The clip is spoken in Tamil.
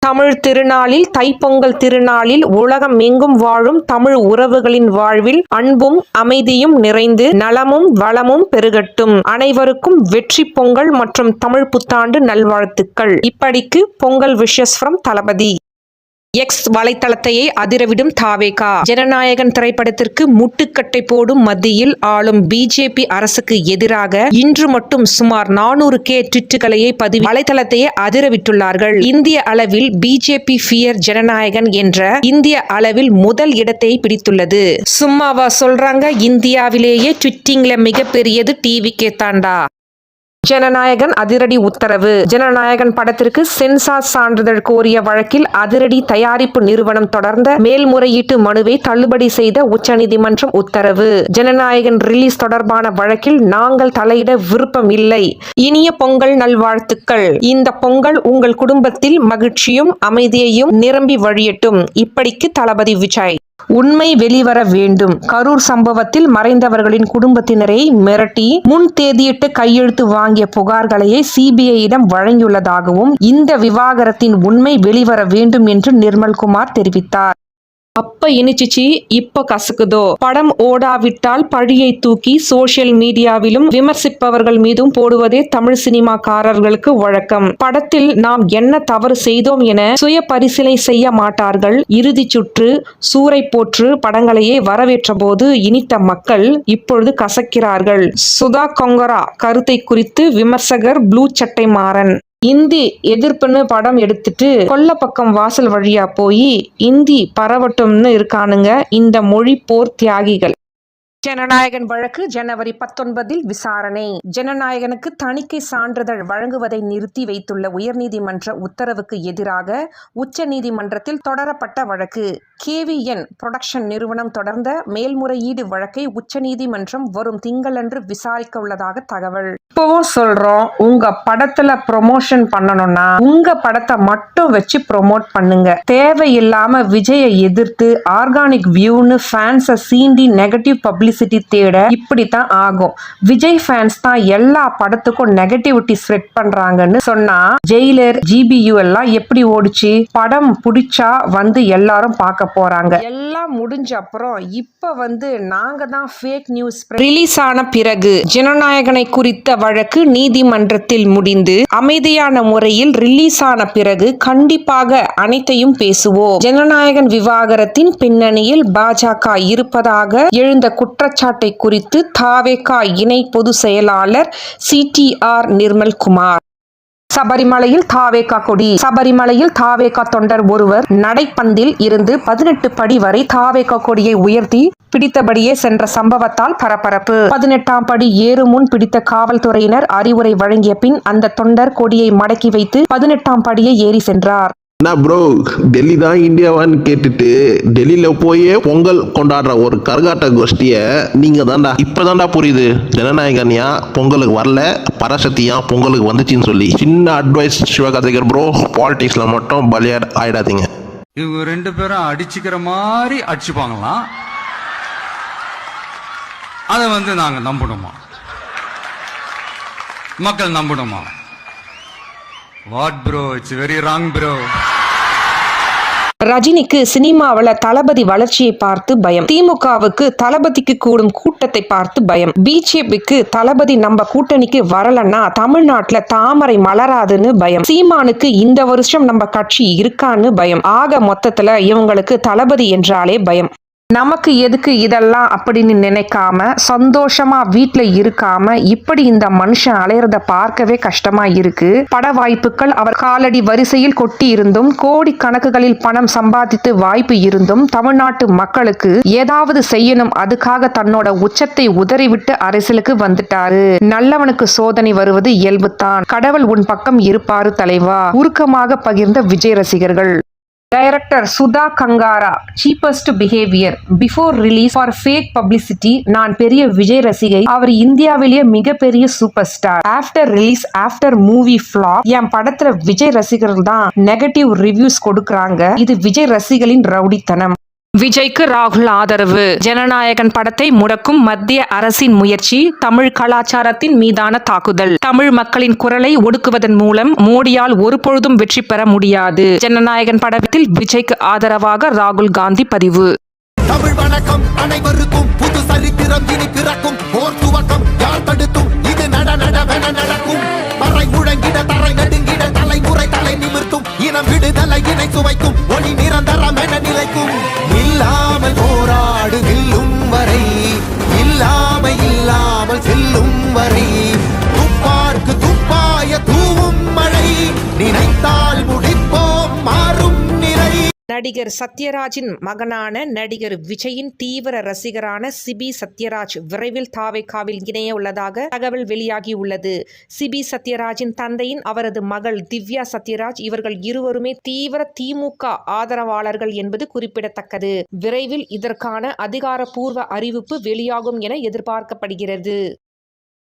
தமிழ் திருநாளில் தைப்பொங்கல் திருநாளில் உலகம் எங்கும் வாழும் தமிழ் உறவுகளின் வாழ்வில் அன்பும் அமைதியும் நிறைந்து நலமும் வளமும் பெருகட்டும். அனைவருக்கும் வெற்றி பொங்கல் மற்றும் தமிழ் புத்தாண்டு நல்வாழ்த்துக்கள். இப்படிக்கு Pongal wishes from Thalapathy. X வலைத்தளத்தையே அதிரவிடும் தாவேகா. ஜனநாயகன் திரைப்படத்திற்கு முட்டுக்கட்டை போடும் மத்தியில் ஆளும் பிஜேபி அரசுக்கு எதிராக இன்று மட்டும் சுமார் 400K ட்வீட்டுகளையே பதிவு வலைத்தளத்தையே அதிரவிட்டுள்ளார்கள். இந்திய அளவில் பிஜேபி ஃபியர் ஜனநாயகன் என்ற இந்திய அளவில் முதல் இடத்தை பிடித்துள்ளது. சும்மாவா சொல்றாங்க, இந்தியாவிலேயே ட்விட்டிங்ல மிகப்பெரியது டிவிக்கே தாண்டா. ஜனநாயகன் அதிரடி உத்தரவு. ஜனநாயகன் படத்திற்கு சென்சார் சான்றிதழ் கோரிய வழக்கில் அதிரடி தயாரிப்பு நிறுவனம் தொடர்ந்த மேல்முறையீட்டு மனுவை தள்ளுபடி செய்த உச்சநீதிமன்றம் உத்தரவு. ஜனநாயகன் ரிலீஸ் தொடர்பான வழக்கில் நாங்கள் தலையிட விருப்பம் இல்லை. இனிய பொங்கல் நல்வாழ்த்துக்கள். இந்த பொங்கல் உங்கள் குடும்பத்தில் மகிழ்ச்சியும் அமைதியையும் நிரம்பி வழியட்டும். இப்படிக்கு தளபதி விஜய். உண்மை வெளிவர வேண்டும். கரூர் சம்பவத்தில் மறைந்தவர்களின் குடும்பத்தினரை மிரட்டி முன் தேதியிட்டு கையெழுத்து வாங்கிய புகார்களையே சிபிஐயிடம் வழங்கியுள்ளதாகவும் இந்த விவாகரத்தின் உண்மை வெளிவர வேண்டும் என்று நிர்மல்குமார் தெரிவித்தார். அப்ப இனிச்சிச்சு, இப்ப கசக்குதோ. படம் ஓடாவிட்டால் பழியை தூக்கி சோசியல் மீடியாவிலும் விமர்சிப்பவர்கள் மீதும் போடுவதே தமிழ் சினிமாக்காரர்களுக்கு வழக்கம். படத்தில் நாம் என்ன தவறு செய்தோம் என சுய பரிசீலனை செய்ய மாட்டார்கள். இறுதி சுற்று, சூறை போற்று படங்களையே வரவேற்ற போது இனித்த மக்கள் இப்பொழுது கசக்கிறார்கள். சுதா கொங்கரா கருத்தை குறித்து விமர்சகர் ப்ளூ சட்டை மாறன். இந்தி எதிர்ப்புன்னு படம் எடுத்துட்டு கொல்லப்பக்கம் வாசல் வழியா போய் இந்தி பரவட்டும்னு இருக்கானுங்க இந்த மொழி போர் தியாகிகள். ஜனநாயகன் வழக்கு ஜனவரி 19 விசாரணை. ஜனநாயகனுக்கு தணிக்கை சான்றிதழ் வழங்குவதை நிறுத்தி வைத்துள்ள உயர்நீதிமன்ற உத்தரவுக்கு எதிராக உச்சநீதிமன்றத்தில் தொடரப்பட்ட வழக்கு. KVN புரொடக்ஷன் நிறுவனம் தொடர்ந்த மேல்முறையீடு வழக்கை உச்சநீதிமன்றம் வரும் திங்களன்று விசாரிக்க உள்ளதாக தகவல். இப்பவும் சொல்றோம், உங்க படத்துல ப்ரொமோஷன் பண்ணணும்னா உங்க படத்தை மட்டும் வச்சு ப்ரொமோட் பண்ணுங்க. தேவையில்லாம விஜயை எதிர்த்து ஆர்கானிக் வியூன்னு ஃபேன்ஸை சீண்டி நெகட்டிவ் பப்ளிசிட்டி தேட இப்படித்தான் ஆகும். விஜய் ஃபேன்ஸ் தான் எல்லா படத்துக்கும் நெகட்டிவிட்டி ஸ்ப்ரெட் பண்றாங்கன்னு சொன்னா ஜெயிலர், GBU எல்லாம் எப்படி ஓடிச்சு? படம் பிடிச்சா வந்து எல்லாரும் பார்க்க போறாங்க. எல்லாம் முடிஞ்ச அப்புறம் இப்ப வந்து நாங்க தான் ஃபேக் நியூஸ். ரிலீஸ் ஆன பிறகு ஜனநாயகனை குறித்த வழக்கு நீதிமன்றத்தில் முடிந்து அமைதியான முறையில் ரிலீஸ் ஆன பிறகு கண்டிப்பாக அனைத்தையும் பேசுவோம். ஜனநாயகன் விவாகரத்தின் பின்னணியில் பாஜக இருப்பதாக எழுந்த குற்றச்சாட்டை குறித்து தாவேகா இணை பொதுச் செயலாளர் CTR நிர்மல்குமார். சபரிமலையில் தாவேகா கொடி. சபரிமலையில் தாவேகா தொண்டர் ஒருவர் நடைப்பந்தில் இருந்து 18 படி வரை தாவேகா கொடியை உயர்த்தி பிடித்தபடியே சென்ற சம்பவத்தால் பரபரப்பு. 18ஆம் படி ஏறும் முன் பிடித்த காவல்துறையினர் அறிவுரை வழங்கிய பின் அந்த தொண்டர் கொடியை மடக்கி வைத்து 18ஆம் படியை ஏறி சென்றார். என்ன ப்ரோ, டெல்லி தான் இந்தியாவான்னு கேட்டுட்டு டெல்லியில போயே பொங்கல் கொண்டாடுற ஒரு கரகாட்ட கோஷ்டிய நீங்க தான்டா இப்பதான்டா புரியுது. ஜனநாயகனியா பொங்கலுக்கு வரல, பராசக்தியா பொங்கலுக்கு வந்துச்சுன்னு சொல்லி. சின்ன அட்வைஸ் சிவகார்த்திகர் ப்ரோ, பாலிடிக்ஸ்ல மட்டும் பலியா ஆயிடாதீங்க. இவங்க 2 பேரும் அடிச்சுக்கிற மாதிரி அடிச்சுப்பாங்களாம். அதை வந்து நாங்க நம்பணுமா? மக்கள் நம்பணுமா? What bro, it's very wrong bro. ரஜினிக்கு சினிமாவில் தளபதி வளர்ச்சியை பார்த்து பயம். திமுகவுக்கு தளபதிக்கு கூடும் கூட்டத்தை பார்த்து பயம். பிஜேபிக்கு தளபதி நம்ம கூட்டணிக்கு வரலன்னா தமிழ்நாட்டுல தாமரை மலராதுன்னு பயம். சீமானுக்கு இந்த வருஷம் நம்ம கட்சி இருக்கான்னு பயம். ஆக மொத்தத்துல இவங்களுக்கு தளபதி என்றாலே பயம். நமக்கு எதுக்கு இதெல்லாம் அப்படின்னு நினைக்காம சந்தோஷமா வீட்டுல இருக்காம இப்படி இந்த மனுஷன் அலையறத பார்க்கவே கஷ்டமா இருக்கு. பட வாய்ப்புகள் அவர் காலடி வரிசையில் கொட்டி இருந்தும் கோடி கணக்குகளில் பணம் சம்பாதித்து வாய்ப்பு இருந்தும் தமிழ்நாட்டு மக்களுக்கு ஏதாவது செய்யணும், அதுக்காக தன்னோட உச்சத்தை உதறிவிட்டு அரசியலுக்கு வந்துட்டாரு. நல்லவனுக்கு சோதனை வருவது இயல்புதான். கடவுள் உன் பக்கம் இருப்பாரு தலைவா. உருக்கமாக பகிர்ந்த விஜய் ரசிகர்கள். Director Sudha Kongara cheapest behaviour before release for fake publicity. நான் பெரிய விஜய் ரசிகை. அவர் இந்தியாவிலேயே மிகப்பெரிய super star. After release, after movie flop என் படத்துல விஜய் ரசிகர்கள் தான் நெகட்டிவ் ரிவ்யூஸ் கொடுக்கறாங்க. இது விஜய் ரசிகர்களின் ரவுடித்தனம். விஜய்க்கு ராகுல் ஆதரவு. ஜனநாயகன் படத்தை முடக்கும் மத்திய அரசின் முயற்சி தமிழ் கலாச்சாரத்தின் மீதான தாக்குதல். தமிழ் மக்களின் குரலை ஒடுக்குவதன் மூலம் மோடியால் ஒருபொழுதும் வெற்றி பெற முடியாது. ஜனநாயகன் படத்தில் விஜய்க்கு ஆதரவாக ராகுல் காந்தி பதிவு. தமிழ் வணக்கம் அனைவருக்கும், புது சரித்திரம் இனி பிறக்கும், போர் துவக்கம் யார் தடுத்தும், இது நடவென நடக்கும். பறை முழங்கிட தரை நடுங்கிட தலைமுறை தலை நிமிர்த்தும், இனம் விடுதலை இணை சுவைக்கும், ஒளி நிரந்தரம் என நிலைக்கும். இல்லாமல் போராடு நில்லும் வரை, இல்லாமல் செல்லும் வரை, துப்பார்க்கு துப்பாய தூவும் மழை, நினைத்தால் முடிப்போம் மாறும் நிலை. நடிகர் சத்யராஜின் மகனான நடிகர் விஜயின் தீவிர ரசிகரான சிபி சத்யராஜ் விரைவில் தாவேகாவில் இணைய உள்ளதாக தகவல் வெளியாகியுள்ளது. சிபி சத்யராஜின் தந்தையின் அவரது மகள் திவ்யா சத்யராஜ் இவர்கள் இருவருமே தீவிர திமுக ஆதரவாளர்கள் என்பது குறிப்பிடத்தக்கது. விரைவில் இதற்கான அதிகாரப்பூர்வ அறிவிப்பு வெளியாகும் என எதிர்பார்க்கப்படுகிறது.